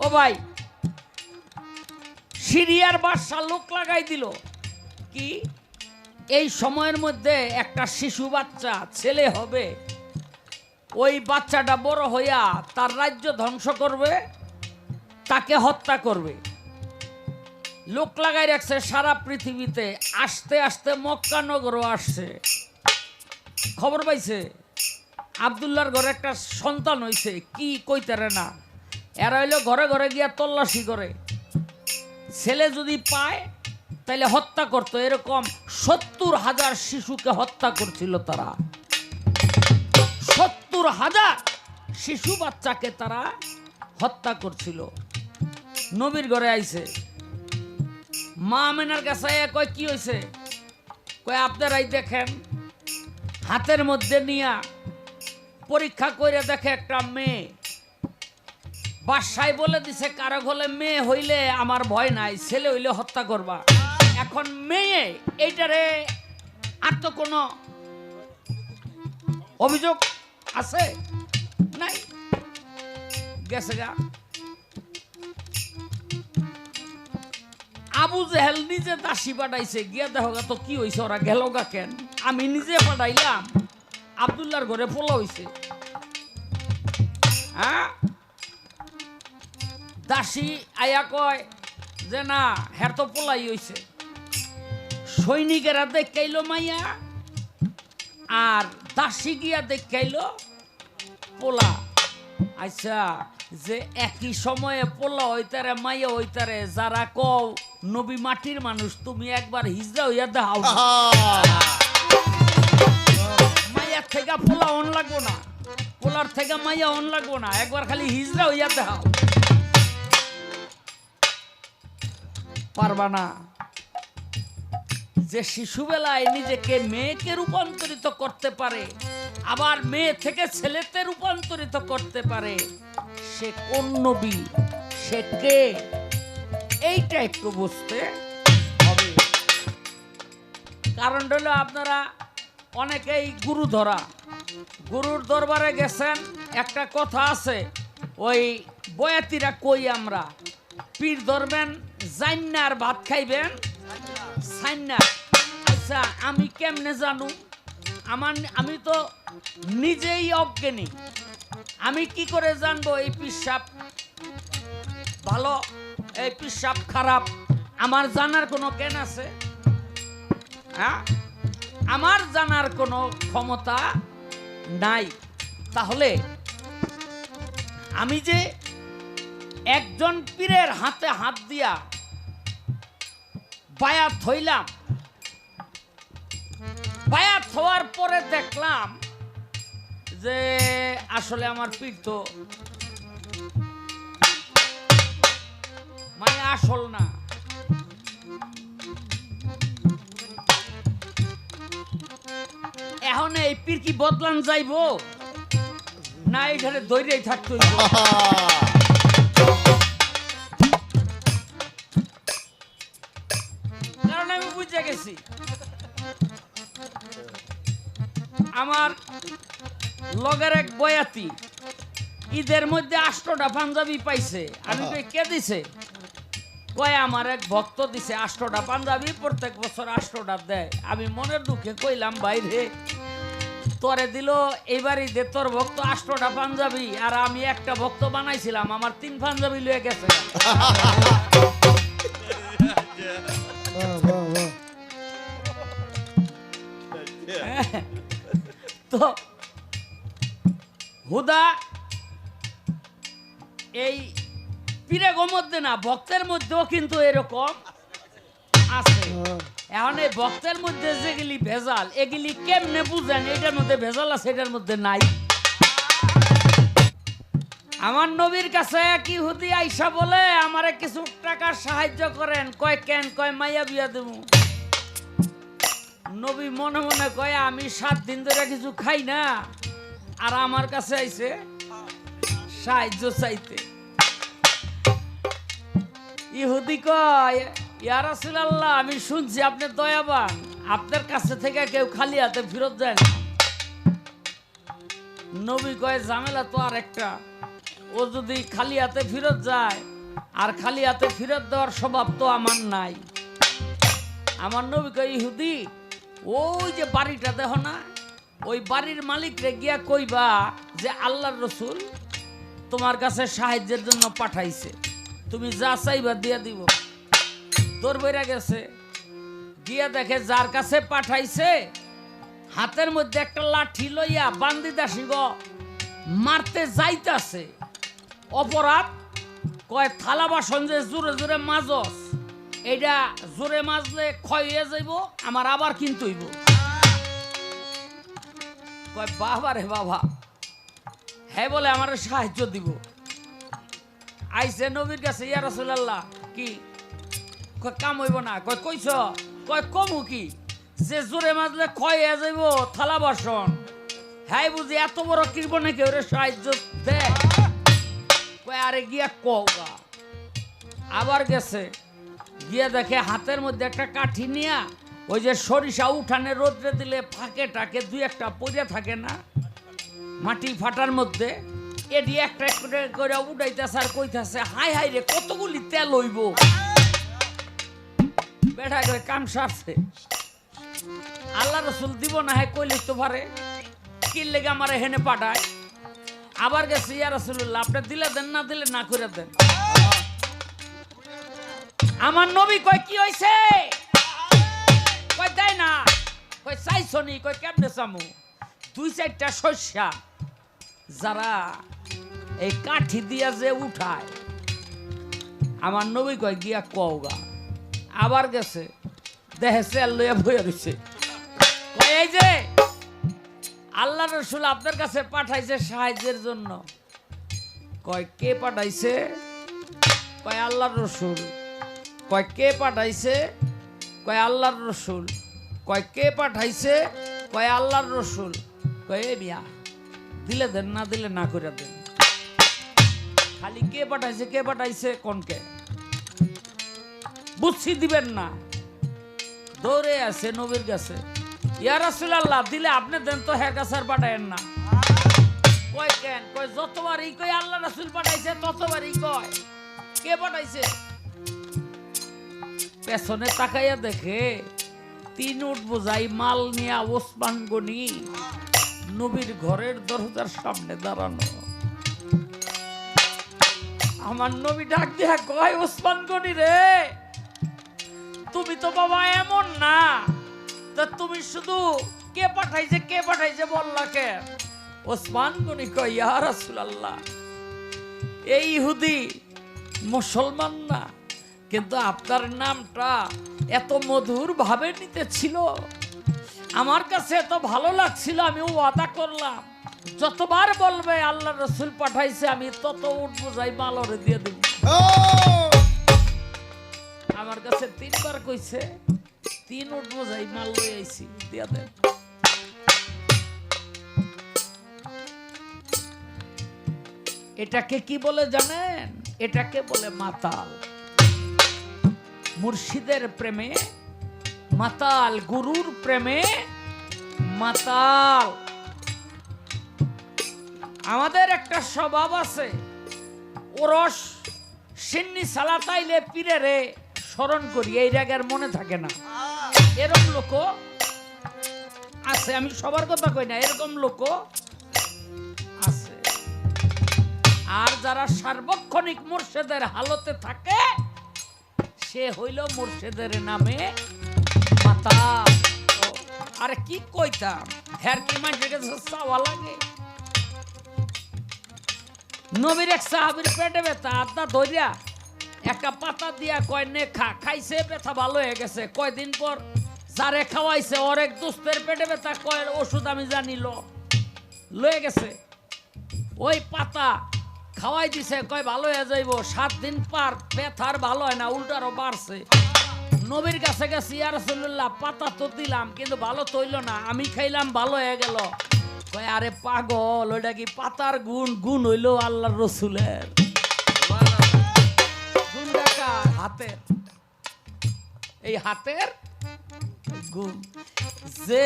ও ভাই, সিরিয়ার বাদশা লোক লাগাই দিল কি এই সময়ের মধ্যে একটা শিশু বাচ্চা ছেলে হবে, ওই বাচ্চাটা বড় হইয়া তার রাজ্য ধ্বংস করবে, তাকে হত্যা করবে। লোক লাগাই রাখছে সারা পৃথিবীতে। আস্তে আস্তে মক্কা নগরও আসছে, খবর পাইছে আব্দুল্লাহর ঘরে একটা সন্তান হইছে, কি কইতারে না। এরা হইলো ঘরে ঘরে গিয়া তল্লাশি করে, ছেলে যদি পায় তাহলে হত্যা করতো। এরকম ৭০,০০০ শিশুকে হত্যা করছিল তারা। ৭০,০০০ শিশু বাচ্চাকে তারা হত্যা করছিল। নবীর ঘরে আইছে, মা আমেনার কাছে কয় কি হয়েছে? কয় আপনারাই দেখেন। হাতের মধ্যে নিয়া পরীক্ষা করে দেখে একটা মেয়ে। বাদশায় বলে দিছে কারো হলে মেয়ে হইলে আমার ভয় নাই, ছেলে হইলে হত্যা করবা। এখন মেয়ে এইটারে আর তো কোনো অভিযোগ আছে নাই, গেছে গা। আবু জেহেল নিজে দাসী পাঠাইছে, গিয়া দেখো গা তো কি হয়েছে, ওরা গেল গা কেন? আমি নিজে পাঠাইলাম, আব্দুল্লাহর ঘরে পোলা হয়েছে। হ্যাঁ, দাসী আয়া কয় যে না, হ্যাঁ তো পোলাই হয়েছে। সৈনিকেরা দেখাইল মাইয়া, আর দাসী গিয়া দেখাইল পোলা। আচ্ছা, যে একই সময়ে পোলা হইতারে মাইয়া হইতারে, যারা কও নবী মাটির মানুষ, তুমি একবার হিজড়া হইয়া দেখাও। মাইয়ার থেকে পোলা অন লাগবো না, পোলার থেকে মাইয়া অন লাগবো না, একবার খালি হিজড়া হইয়া দেখাও। পারবা না। যে শিশুবেলায় নিজেকে মেয়েকে রূপান্তরিত করতে পারে, আবার মেয়ে থেকে ছেলেতে রূপান্তরিত করতে পারে, সে কোন নবী, সে কে, এইটা একটু বুঝতে হবে। কারণ হলো আপনারা অনেকেই গুরু ধরা, গুরুর দরবারে গেছেন। একটা কথা আছে, ওই বয়াতিরা কই আমরা, পীর ধরবেন জান্না আর ভাত খাইবেন সান্না। আচ্ছা, আমি কেমনে জানু? আমি তো নিজেই অজ্ঞানী, আমি কি করে জানবো এই পিসাব ভালো, এই পিসাব খারাপ? আমার জানার কোনো জ্ঞান আছে? হ্যাঁ, আমার জানার কোনো ক্ষমতা নাই। তাহলে আমি যে একজন পীরের হাতে হাত দিয়া বায়াত হইলাম, বায়াত হওয়ার পরে দেখলাম যে আসলে আমার পীর তো মানে আসল না। এখন এই পীর কি বদলান যাইব না এখানে দৈরেই থাকতে হইব? কারণ আমি বুঝে গেছি আমার লগের এক বয়াতি ঈদের মধ্যে 8টা পাঞ্জাবি পাইছে। আমি কই কে দিছে? কয় আমার এক ভক্ত দিছে 8টা পাঞ্জাবি, প্রত্যেক বছর 8টা দেয়। আমি মনের দুঃখে কইলাম ভাই রে, তোরে দিল এইবারই দে তোর ভক্ত 8টা পাঞ্জাবি, আর আমি একটা ভক্ত বানাইছিলাম, আমার 3 পাঞ্জাবি লয়ে গেছে। তো হুদা এই পীরের মধ্যে না, ভক্তের মধ্যেও কিন্তু এরকম আছে। এখন এই ভক্তের মধ্যে যেগুলি ভেজাল, এগুলি কেমনে বুঝেন এটার মধ্যে ভেজাল আছে এটার মধ্যে নাই? আমার নবীর কাছে কি হুদি আইসা বলে আমারে কিছু টাকার সাহায্য করেন। কয় কেন? কয় মাইয়া বিয়া দেব। নবী মনে মনে কয় আমি 7 দিন ধরে কিছু খাই না, আর আমার কাছে আইছে সাহায্য চাইতে। ইহুদি কয় ইয়া রাসূলুল্লাহ, আমি শুনছি আপনি দয়াবান, আপনার কাছে থেকে কেউ খালি হাতে ফেরত যায় না। নবী কয় ঝামেলা তো আর একটা, ও যদি খালি হাতে ফেরত যায় আর খালি হাতে ফেরত দেওয়ার স্বভাব তো আমার নাই। আমার নবী কই ইহুদি ওই যে বাড়িটা দেখো না, ওই বাড়ির মালিকরে গিয়া কইবা যে আল্লাহর রসুল তোমার কাছে সাহায্যের জন্য পাঠাইছে, তুমি যা চাইবা দিয়া দিব। তোর বইরা গেছে, গিয়া দেখে যার কাছে পাঠাইছে হাতের মধ্যে একটা লাঠি লইয়া বান্দি দাসী গো মারতে যাইতাছে। অপরাধ কয় থালা বাসন যে জোরে জোরে মাজস, এইটা জোরে মাজলে ক্ষয় হয়ে যাইব, আমার আবার কিনতে হইব। কয় বাবা রে বাবা, হ্যাঁ বলে আমার সাহায্য দিব। আইসে নবীর কাছে, ইয়া রাসূলুল্লাহ কি কয় কাম হইব না? কয় কইছ? কয় কমু কি, যে জোরে মাজলে ক্ষয় হয়ে যাইব থালা বাসন, হ্যাঁ বুঝি এত বড় কিনব নাকি ওরে সাহায্য দেয়? কয় আরে গিয়া কওগা। আবার গেছে, গিয়া দেখে হাতের মধ্যে একটা কাঠি নিয়া ওই যে সরিষা উঠানে রোদ্রে দিলে ফাঁকে টাকে দুই একটা পড়ে থাকে না মাটি ফাটার মধ্যে, এটি একটা করে উঠাইতেছে আর কইতাছে হাই হাই রে কতগুলি তেল হইব। বেটা করে কাম সারছে। আল্লাহ রসুল দিব না হ্যাঁ কইলে তো পারে, কি লেগে আমার হেনে পাঠায়। আবার গেছে, ইয়া রাসূলুল্লাহ আপনি দিলে দেন, না দিলে না করে দেন। আমার নবী কয় কি হইছে? কয় দেয় না। কয় চাইছনি? কয় কেমনে চামু? দুই চারটা শস্যা যারা এই কাঠি দিয়া যে উঠায়, আমার নবী কয় গিয়া কওগা। আবার গেছে, দেহে চেল লইয়া বইয়া রইছে। কয় এই যে আল্লাহ রসুল আপনার কাছে পাঠাইছে সাহায্যের জন্য। কয় কে পাঠাইছে? কয় আল্লাহর রসুল। কয় কে পাঠাইছে? কয় আল্লাহর রসুল। কয় কে পাঠাইছে? কয় আল্লাহর রসুল। কয় এ মিয়া দিলে দেন, না দিলে না করে দেন। খালি কে পাঠাইছে কে পাঠাইছে কোনকে বুঝছি দিবেন না। দৌড়ে আছে নবীর কাছে, ইয়া রাসূলুল্লাহ দিলে আপনি দেন তো, হ্যাঁ কাছে আর পাঠায়েন না। কয় কেন? কয় যতবারই কয় আল্লাহ রাসূল পাঠাইছে ততবারই কয় কে পাঠাইছে। পেছনে তাকাইয়া দেখে 3 উট বোঝাই মাল নিয়া ওসমান গনি নবীর ঘরের দরজার সামনে দাঁড়ানো। আমার নবী ডাক দিয়া কয় ওসমান গনি রে, তুমি তো বাবা এমন না, তা তুমি শুধু কে পাঠাইছে কে পাঠাইছে বললা কে? ওসমান গনি কয় ইয়া রাসূলুল্লাহ এই ইহুদি মুসলমান না, কিন্তু আপনার নামটা এত মধুর ভাবে নিতেছিল, আমার কাছে এত ভালো লাগছিল, আমি ওয়াদা করলাম যতবার বলবে আল্লাহ রসুল পাঠাইছে আমি তত উট বোঝাই মাল ওরে দিয়ে দেব। আমার কাছে 3 বার কইছে 3 উট বোঝাই মাল লই আইছি, দিয়া দেন। এটাকে কি বলে জানেন? এটাকে বলে মাতাল। মুর্শিদের প্রেমে মাতাল, গুরুর প্রেমে মাতাল। আমাদের একটা স্বভাব আছে, ওরস সিন্নি সালাতাইলে পীরে রে স্মরণ করি, এই রাগের মনে থাকে না। এরকম লোক আছে, আমি সবার কথা কই না, এরকম লোক আছে। আর যারা সার্বক্ষণিক মুর্শিদের হালতে থাকে সে হইল মুর্শিদের নামে মাতাল। আরে কি কইতাম, হ্যার কি মানুষের কাছে চাওয়া লাগে। নবীর এক সাহাবীর পেটে ব্যথা, আদা ধরিয়া একটা পাতা দিয়া কয় নে খা, খাইছে ব্যথা ভালো হয়ে গেছে। কয়দিন পর যারে খাওয়াইছে ওর এক দোস্তের পেটে ব্যথা, কয় ওষুধ আমি জানিল লয়ে গেছে, ওই পাতা খাওয়াই দিছে, কয় ভালো হয়ে যাইব। 7 দিন পর ব্যথার ভালো হয় না, উল্টারও বাড়ছে। নবীর কাছে গেছে, ইয়া রাসূলুল্লাহ পাতা তো দিলাম কিন্তু ভালো তো হইল না, আমি খাইলাম ভালো হয়ে গেল। কয় আরে পাগল, ওইটা কি পাতার গুণ? গুণ হইল আল্লাহর রসুলের গুণ। হাতের, এই হাতের গুণ, যে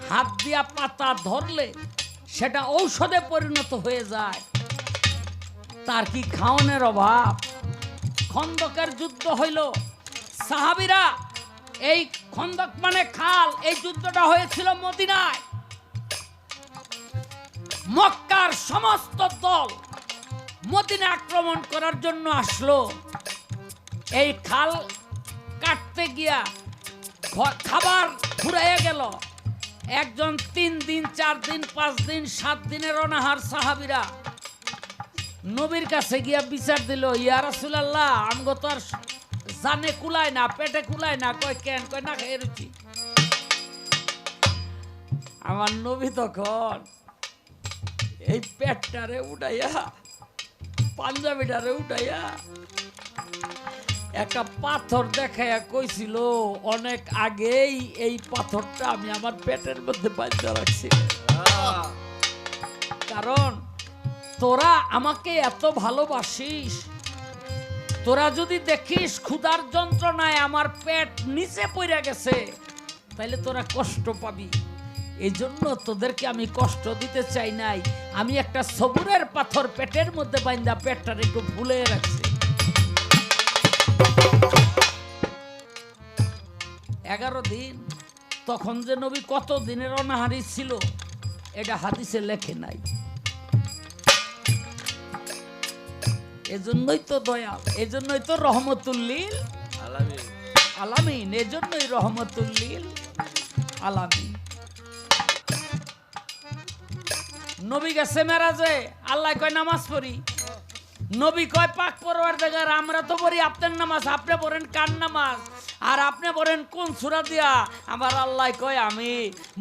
হাত দিয়া পাতা ধরলে সেটা ঔষধে পরিণত হয়ে যায়। তার কি খাওয়ানোর অভাব? খন্দকের যুদ্ধ হইল। সাহাবীরা, এই খন্দক মানে খাল, এই যুদ্ধটা হয়েছিল মদিনায়। মক্কার সমস্ত দল মদিনা আক্রমণ করার জন্য আসলো। এই খাল কাটতে গিয়া খাবার ফুরাইয়া গেল। একজন 3 দিন 4 দিন 5 দিন 7 দিনের অনাহার সাহাবীরা নবীর কাছে গিয়া বিচার দিল, ইয়া রাসূলুল্লাহ, আমগো তো আর জানে কুলায় না, পেটে কুলায় না। কয় কেন? কয় না খেয়ে রুচি। আমার নবী তখন এই পেটটারে উঠাইয়া, পাঞ্জাবিটারে উঠাইয়া একটা পাথর দেখাইয়া কইছিল, অনেক আগেই এই পাথরটা আমি আমার পেটের মধ্যে বাঁধা রাখছি, কারণ তোরা আমাকে এত ভালোবাসিস, তোরা যদি দেখিস ক্ষুধার যন্ত্রণায় আমার পেট নিচে পড়ে গেছে, তাইলে তোরা কষ্ট পাবি। এই জন্য তোদেরকে আমি কষ্ট দিতে চাই নাই, আমি একটা সবুরের পাথর পেটের মধ্যে বাঁধা পেটটার একটু ভুলে রাখছি। 11 দিন। তখন যে নবী কত দিনের অনাহারি ছিল এটা হাদিসে লেখে নাই। এজন্যই তো দয়াল, এজন্যই তো রহমতুল্লিল আলামিন, এজন্যই রহমতুল্লিল আলামিন। নবী গেছে মেরাজে, আল্লাহ কয় নামাজ পড়ি। নবী কয় পাক পরওয়ারদিগার, আমরা তো পড়ি আপনার নামাজ, আপনি পড়েন কার নামাজ, আর আপনি পড়েন কোন সূরা দিয়া? আমার আল্লাহ কয় আমি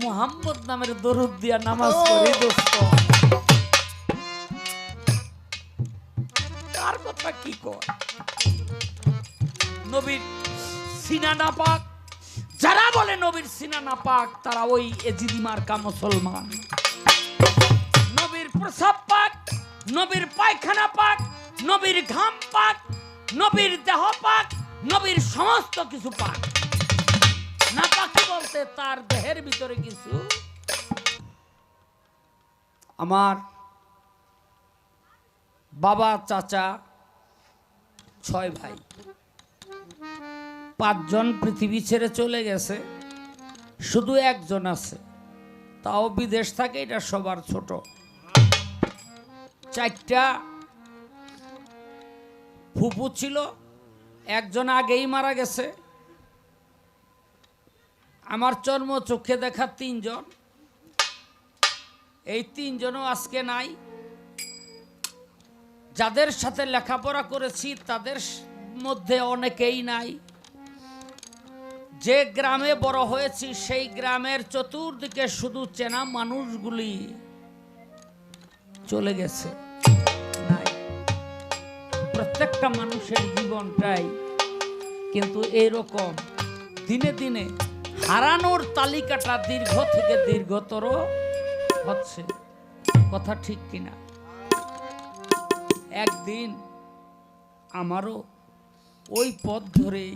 মুহাম্মদ নামের দরুদ দিয়া নামাজ পড়ি। দোস্ত, কার কথা কি কয়? নবীর সিনা না পাক, যারা বলে নবীর সিনা না পাক তারা ওই এজিদি মার্কা মুসলমান। নবীর প্রসাব পাক, নবীর পায়খানা পাক, নবীর ঘাম পাক, নবীর দেহ পাক, নবীর সমস্ত কিছু পাক। না পাকি বলতে তার দেহের ভিতরে কিছু। আমার বাবা চাচা 6 ভাই, 5 জন পৃথিবী ছেড়ে চলে গেছে, শুধু একজন আছে, তাও বিদেশ থাকে, এটা সবার ছোট। 4টা ফুপু ছিল, একজন আগেই মারা গেছে। আমার জন্ম চোখে দেখা 3 জন, এই 3 জনও আজকে নাই। যাদের সাথে লেখাপড়া করেছি তাদের মধ্যে অনেকেই নাই। যে গ্রামে বড় হয়েছি সেই গ্রামের চতুর্দিকে শুধু চেনা মানুষগুলি চলে গেছে, নাই। প্রত্যেকটা মানুষের জীবনটাই কিন্তু এইরকম দিনে দিনে হারানোর তালিকাটা দীর্ঘ থেকে দীর্ঘতর হচ্ছে। কথা ঠিক কিনা? একদিন আমারও ওই পথ ধরেই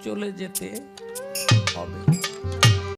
চলে যেতে হবে।